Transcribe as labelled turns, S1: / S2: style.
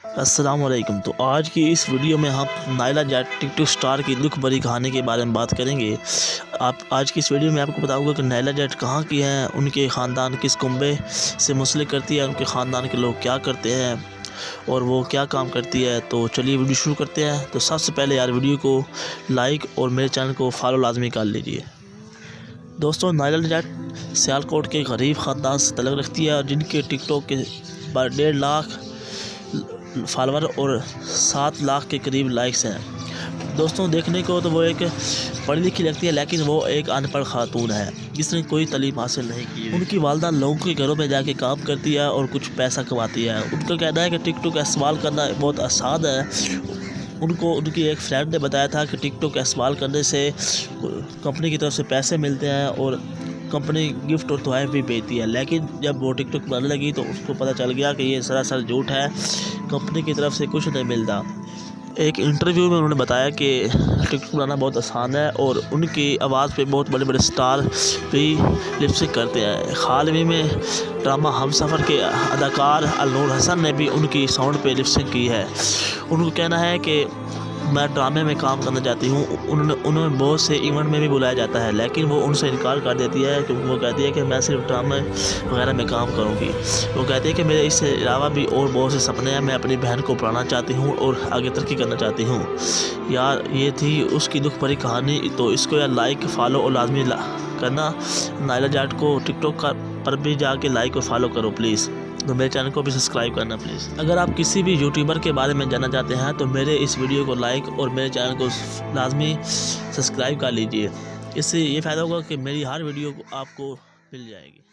S1: السلام علیکم۔ تو آج کی اس ویڈیو میں ہم نائلہ جٹ ٹک ٹاک اسٹار کی دکھ بھری کہانی کے بارے میں بات کریں گے۔ آج کی اس ویڈیو میں آپ کو بتاؤں گا کہ نائلہ جٹ کہاں کی ہیں، ان کے خاندان کس کنبے سے منسلک کرتی ہے، ان کے خاندان کے لوگ کیا کرتے ہیں اور وہ کیا کام کرتی ہے۔ تو چلیے ویڈیو شروع کرتے ہیں۔ تو سب سے پہلے ویڈیو کو لائک اور میرے چینل کو فالو لازمی کر لیجیے۔ دوستوں، نائلہ جٹ سیالکوٹ کے غریب خاندان سے تعلق رکھتی ہے اور جن کے ٹک ٹاک کے 1.5 لاکھ فالوور اور 7 لاکھ کے قریب لائکس ہیں۔ دوستوں، دیکھنے کو تو وہ ایک پڑھی لکھی لگتی ہے، لیکن وہ ایک ان پڑھ خاتون ہے جس نے کوئی تعلیم حاصل نہیں کی۔ ان کی والدہ لوگوں کے گھروں میں جا کے کام کرتی ہے اور کچھ پیسہ کماتی ہے۔ ان کا کہنا ہے کہ ٹک ٹاک استعمال کرنا بہت آسان ہے۔ ان کو ان کی ایک فرینڈ نے بتایا تھا کہ ٹک ٹاک استعمال کرنے سے کمپنی کی طرف سے پیسے ملتے ہیں اور کمپنی گفٹ اور تحائف بھی بھیجتی ہے، لیکن جب وہ ٹک ٹاک بنانے لگی تو اس کو پتہ چل گیا کہ یہ سراسر جھوٹ ہے، کمپنی کی طرف سے کچھ نہیں ملتا۔ ایک انٹرویو میں انہوں نے بتایا کہ ٹک ٹاک بنانا بہت آسان ہے اور ان کی آواز پہ بہت بڑے بڑے سٹار بھی لپ سنک کرتے ہیں۔ حال ہی میں ڈرامہ ہم سفر کے اداکار النور حسن نے بھی ان کی ساؤنڈ پہ لپ سنک کی ہے۔ ان کو کہنا ہے کہ میں ڈرامے میں کام کرنا چاہتی ہوں۔ انہیں بہت سے ایونٹ میں بھی بلایا جاتا ہے، لیکن وہ ان سے انکار کر دیتی ہے کیونکہ وہ کہتی ہے کہ میں صرف ڈرامے وغیرہ میں کام کروں گی۔ وہ کہتی ہے کہ میرے اس سے علاوہ بھی اور بہت سے سپنے ہیں، میں اپنی بہن کو پڑھانا چاہتی ہوں اور آگے ترقی کرنا چاہتی ہوں۔ یار، یہ تھی اس کی دکھ بھری کہانی۔ تو اس کو لائک، فالو اور لازمی کرنا۔ نائلہ جٹ کو ٹک ٹاک پر بھی جا کے لائک اور فالو کرو پلیز۔ تو میرے چینل کو بھی سبسکرائب کرنا پلیز۔ اگر آپ کسی بھی یوٹیوبر کے بارے میں جاننا چاہتے ہیں تو میرے اس ویڈیو کو لائک اور میرے چینل کو لازمی سبسکرائب کر لیجئے۔ اس سے یہ فائدہ ہوگا کہ میری ہر ویڈیو آپ کو مل جائے گی۔